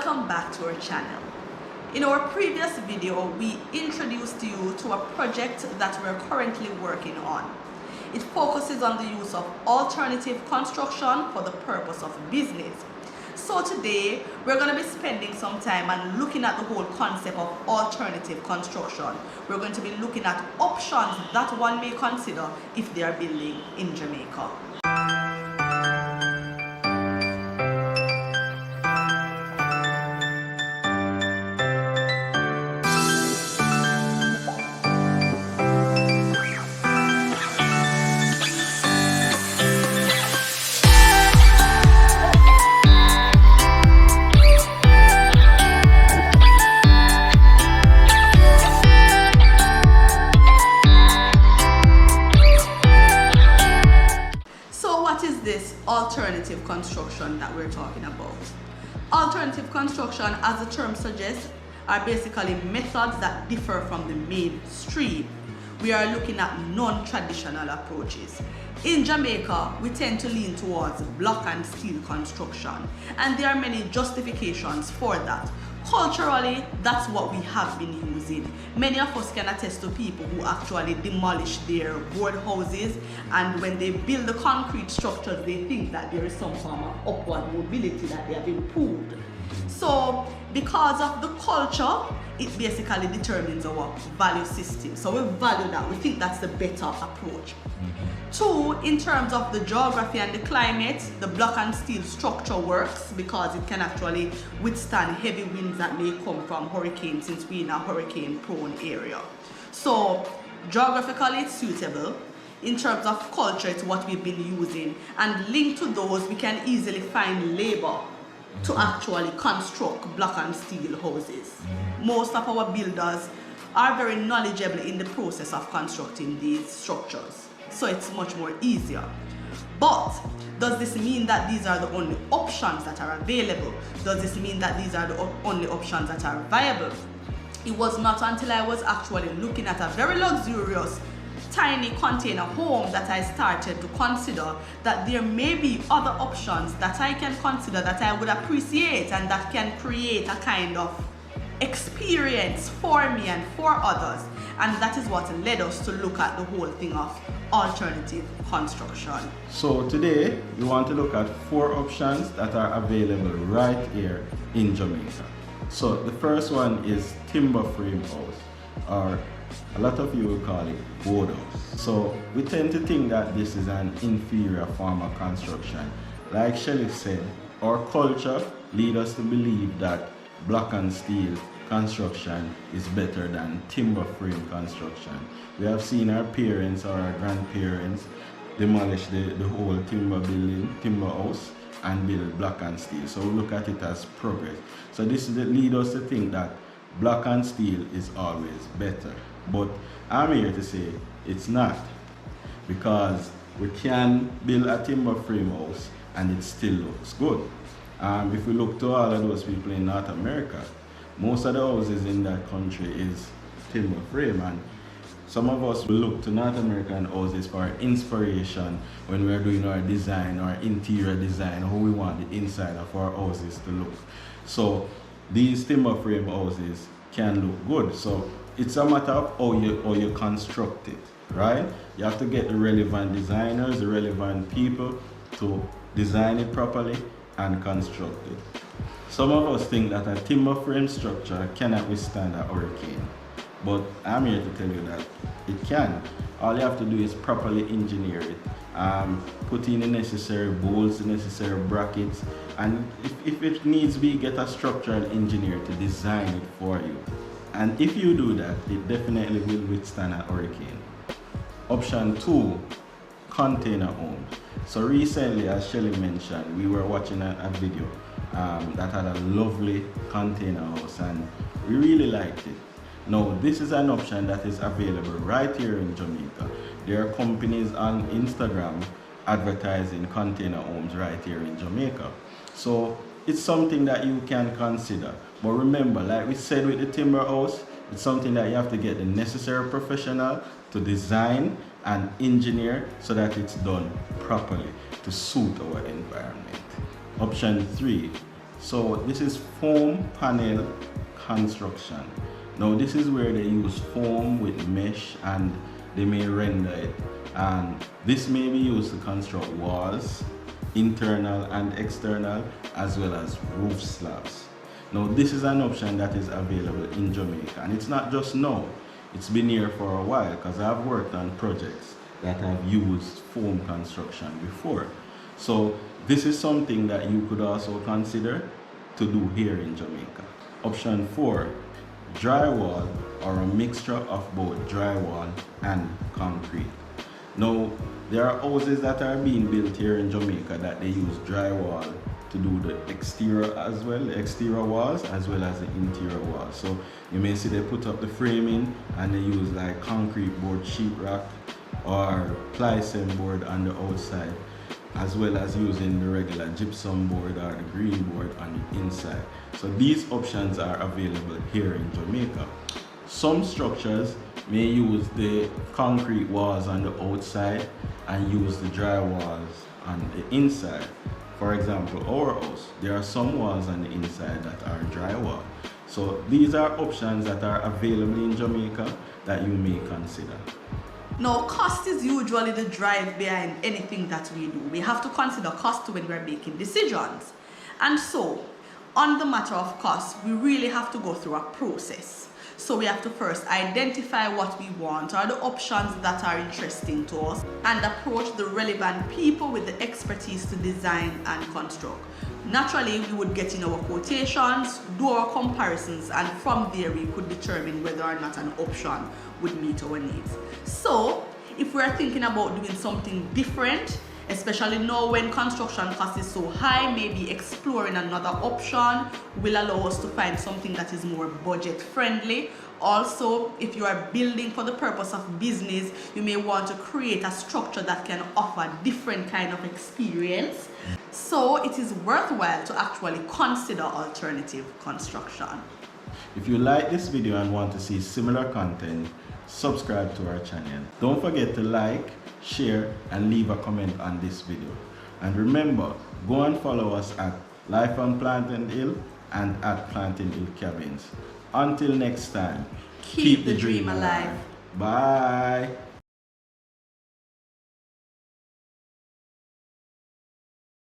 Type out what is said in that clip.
Welcome back to our channel. In our previous video, we introduced you to a project that we're currently working on. It focuses on the use of alternative construction for the purpose of business. So today, we're going to be spending some time and looking at the whole concept of alternative construction. We're going to be looking at options that one may consider if they are building in Jamaica. Alternative construction that we're talking about. Alternative construction, as the term suggests, are basically methods that differ from the mainstream. We are looking at non-traditional approaches. In Jamaica, we tend to lean towards block and steel construction, and there are many justifications for that. Culturally, that's what we have been using. Many of us can attest to people who actually demolish their board houses, and when they build the concrete structures, they think that there is some form of upward mobility, that they have improved. So, because of the culture, it basically determines our value system. So we value that. We think that's the better approach. Two, in terms of the geography and the climate, the block and steel structure works because it can actually withstand heavy winds that may come from hurricanes, since we're in a hurricane prone area. So geographically it's suitable. In terms of culture, it's what we've been using, and linked to those, we can easily find labor to actually construct block and steel houses. Most of our builders are very knowledgeable in the process of constructing these structures, so it's much more easier. But does this mean that these are the only options that are available? Does this mean that these are the only options that are viable? It was not until I was actually looking at a very luxurious tiny container home that I started to consider that there may be other options that I can consider, that I would appreciate, and that can create a kind of experience for me and for others. And that is what led us to look at the whole thing of alternative construction. So today we want to look at 4 options that are available right here in Jamaica. So the first one is timber frame house, or a lot of you will call it board house. So we tend to think that this is an inferior form of construction. Like Shelley said, our culture leads us to believe that block and steel construction is better than timber frame construction. We have seen our parents or our grandparents demolish the whole timber building, timber house, and build block and steel. So we look at it as progress. So this leads us to think that block and steel is always better. But I'm here to say it's not, because we can build a timber frame house and it still looks good. If we look to all of those people in North America, most of the houses in that country is timber frame, and some of us will look to North American houses for inspiration when we're doing our design, our interior design, how we want the inside of our houses to look. So these timber frame houses can look good. So it's a matter of how you construct it, right? You have to get the relevant designers, the relevant people to design it properly and construct it. Some of us think that a timber frame structure cannot withstand a hurricane, but I'm here to tell you that it can. All you have to do is properly engineer it, put in the necessary bolts, the necessary brackets, and if it needs be, get a structural engineer to design it for you. And if you do that, it definitely will withstand a hurricane. Option 2, container homes. So recently, as Shelley mentioned, we were watching a video that had a lovely container house, and we really liked it. Now, this is an option that is available right here in Jamaica. There are companies on Instagram advertising container homes right here in Jamaica. So it's something that you can consider. But remember, like we said with the timber house, it's something that you have to get the necessary professional to design and engineer so that it's done properly to suit our environment. Option 3, So this is foam panel construction. Now this is where they use foam with mesh and they may render it, and this may be used to construct walls, internal and external, as well as roof slabs. Now this is an option that is available in Jamaica, and it's not just now, it's been here for a while, because I've worked on projects that have used foam construction before. So this is something that you could also consider to do here in Jamaica. Option 4, drywall, or a mixture of both drywall and concrete. Now there are houses that are being built here in Jamaica that they use drywall to do the exterior as well, the exterior walls as well as the interior walls. So you may see they put up the framing and they use like concrete board, sheetrock, or plywood board on the outside, as well as using the regular gypsum board or the green board on the inside. So these options are available here in Jamaica. Some structures may use the concrete walls on the outside and use the drywalls on the inside. For example, our house, there are some walls on the inside that are drywall. So these are options that are available in Jamaica that you may consider. Now, cost is usually the drive behind anything that we do. We have to consider cost when we're making decisions. And so, on the matter of cost, we really have to go through a process. So we have to first identify what we want or the options that are interesting to us and approach the relevant people with the expertise to design and construct. Naturally, we would get in our quotations, do our comparisons, and from there we could determine whether or not an option would meet our needs. So if we're thinking about doing something different, especially now when construction cost is so high, maybe exploring another option will allow us to find something that is more budget friendly. Also, if you are building for the purpose of business, you may want to create a structure that can offer different kind of experience. So it is worthwhile to actually consider alternative construction. If you like this video and want to see similar content, subscribe to our channel. Don't forget to like, share, and leave a comment on this video. And remember, go and follow us at Life on Plantain Hill and at Plantain Hill Cabins. Until next time, Keep the dream alive. Bye.